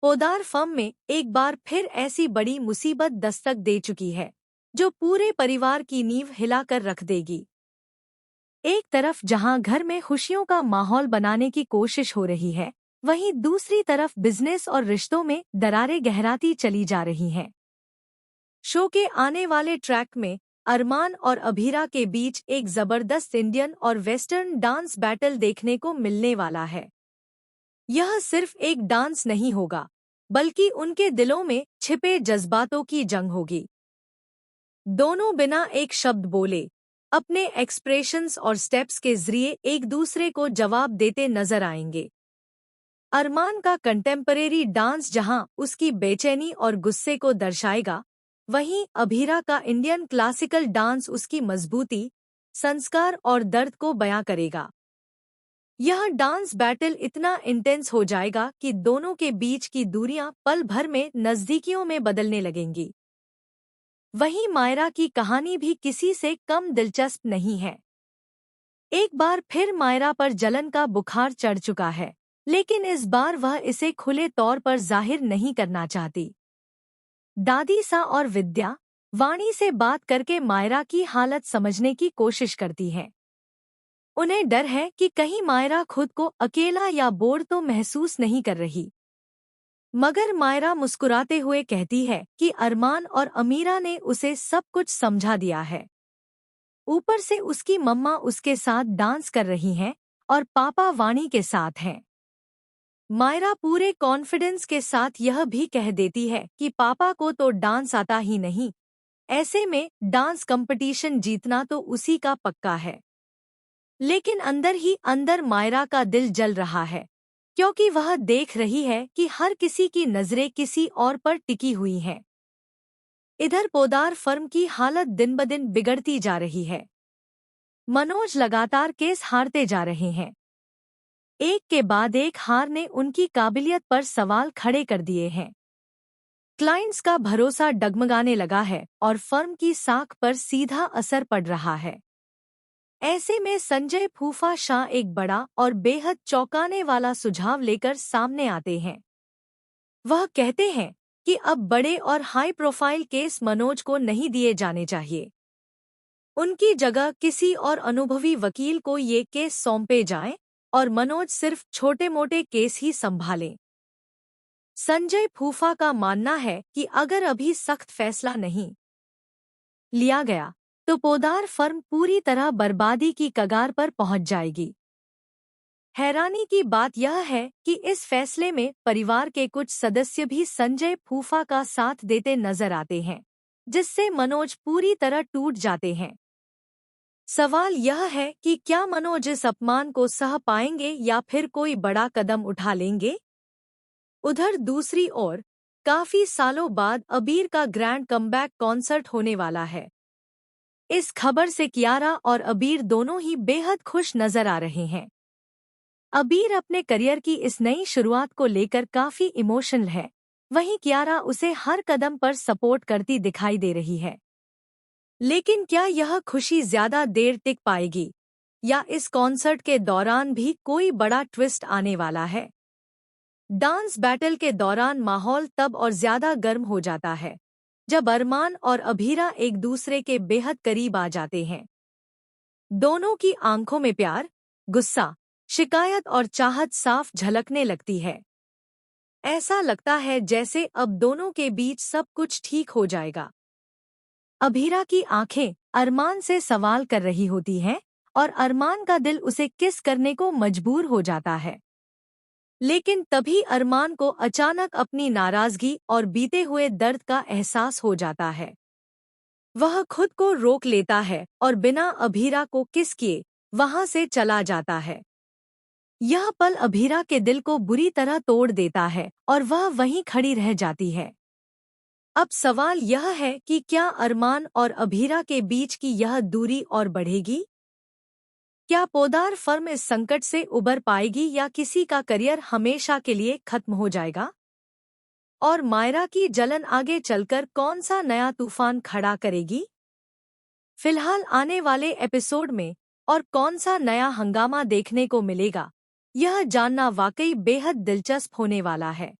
Poddar firm में एक बार फिर ऐसी बड़ी मुसीबत दस्तक दे चुकी है जो पूरे परिवार की नींव हिलाकर रख देगी। एक तरफ जहां घर में खुशियों का माहौल बनाने की कोशिश हो रही है, वहीं दूसरी तरफ बिजनेस और रिश्तों में दरारें गहराती चली जा रही हैं। शो के आने वाले ट्रैक में अरमान और अभीरा के बीच एक जबरदस्त इंडियन और वेस्टर्न डांस बैटल देखने को मिलने वाला है। यह सिर्फ एक डांस नहीं होगा, बल्कि उनके दिलों में छिपे जज्बातों की जंग होगी। दोनों बिना एक शब्द बोले अपने एक्सप्रेशंस और स्टेप्स के जरिए एक दूसरे को जवाब देते नजर आएंगे। अरमान का कंटेम्परेरी डांस जहां उसकी बेचैनी और गुस्से को दर्शाएगा, वहीं अभीरा का इंडियन क्लासिकल डांस उसकी मजबूती, संस्कार और दर्द को बयां करेगा। यह डांस बैटल इतना इंटेंस हो जाएगा कि दोनों के बीच की दूरियां पल भर में नजदीकियों में बदलने लगेंगी। वहीं मायरा की कहानी भी किसी से कम दिलचस्प नहीं है। एक बार फिर मायरा पर जलन का बुखार चढ़ चुका है, लेकिन इस बार वह इसे खुले तौर पर जाहिर नहीं करना चाहती। दादी सा और विद्या वाणी से बात करके मायरा की हालत समझने की कोशिश करती हैं। उन्हें डर है कि कहीं मायरा खुद को अकेला या बोर तो महसूस नहीं कर रही। मगर मायरा मुस्कुराते हुए कहती है कि अरमान और अमीरा ने उसे सब कुछ समझा दिया है। ऊपर से उसकी मम्मा उसके साथ डांस कर रही हैं और पापा वाणी के साथ हैं। मायरा पूरे कॉन्फिडेंस के साथ यह भी कह देती है कि पापा को तो डांस आता ही नहीं, ऐसे में डांस कंपटीशन जीतना तो उसी का पक्का है। लेकिन अंदर ही अंदर मायरा का दिल जल रहा है, क्योंकि वह देख रही है कि हर किसी की नजरें किसी और पर टिकी हुई हैं। इधर पोदार फर्म की हालत दिन ब दिन बिगड़ती जा रही है। मनोज लगातार केस हारते जा रहे हैं। एक के बाद एक हार ने उनकी काबिलियत पर सवाल खड़े कर दिए हैं। क्लाइंट्स का भरोसा डगमगाने लगा है और फर्म की साख पर सीधा असर पड़ रहा है। ऐसे में संजय फूफा शाह एक बड़ा और बेहद चौंकाने वाला सुझाव लेकर सामने आते हैं। वह कहते हैं कि अब बड़े और हाई प्रोफाइल केस मनोज को नहीं दिए जाने चाहिए। उनकी जगह किसी और अनुभवी वकील को ये केस सौंपे जाएं और मनोज सिर्फ छोटे-मोटे केस ही संभालें। संजय फूफा का मानना है कि अगर अभी सख्त फैसला नहीं लिया गया तो पोदार फर्म पूरी तरह बर्बादी की कगार पर पहुंच जाएगी। हैरानी की बात यह है कि इस फैसले में परिवार के कुछ सदस्य भी संजय फूफा का साथ देते नजर आते हैं, जिससे मनोज पूरी तरह टूट जाते हैं। सवाल यह है कि क्या मनोज इस अपमान को सह पाएंगे या फिर कोई बड़ा कदम उठा लेंगे। उधर दूसरी ओर काफी सालों बाद अबीर का ग्रैंड कमबैक कॉन्सर्ट होने वाला है। इस खबर से कियारा और अबीर दोनों ही बेहद खुश नजर आ रहे हैं। अबीर अपने करियर की इस नई शुरुआत को लेकर काफी इमोशनल है, वहीं कियारा उसे हर कदम पर सपोर्ट करती दिखाई दे रही है। लेकिन क्या यह खुशी ज्यादा देर टिक पाएगी या इस कॉन्सर्ट के दौरान भी कोई बड़ा ट्विस्ट आने वाला है। डांस बैटल के दौरान माहौल तब और ज्यादा गर्म हो जाता है जब अरमान और अभीरा एक दूसरे के बेहद करीब आ जाते हैं। दोनों की आंखों में प्यार, गुस्सा, शिकायत और चाहत साफ झलकने लगती है। ऐसा लगता है जैसे अब दोनों के बीच सब कुछ ठीक हो जाएगा। अभीरा की आंखें अरमान से सवाल कर रही होती हैं और अरमान का दिल उसे किस करने को मजबूर हो जाता है। लेकिन तभी अरमान को अचानक अपनी नाराजगी और बीते हुए दर्द का एहसास हो जाता है। वह खुद को रोक लेता है और बिना अभीरा को किस किए वहां से चला जाता है। यह पल अभीरा के दिल को बुरी तरह तोड़ देता है और वह वहीं खड़ी रह जाती है। अब सवाल यह है कि क्या अरमान और अभीरा के बीच की यह दूरी और बढ़ेगी? क्या पोदार फर्म इस संकट से उबर पाएगी या किसी का करियर हमेशा के लिए खत्म हो जाएगा? और मायरा की जलन आगे चलकर कौन सा नया तूफान खड़ा करेगी? फिलहाल आने वाले एपिसोड में और कौन सा नया हंगामा देखने को मिलेगा, यह जानना वाकई बेहद दिलचस्प होने वाला है।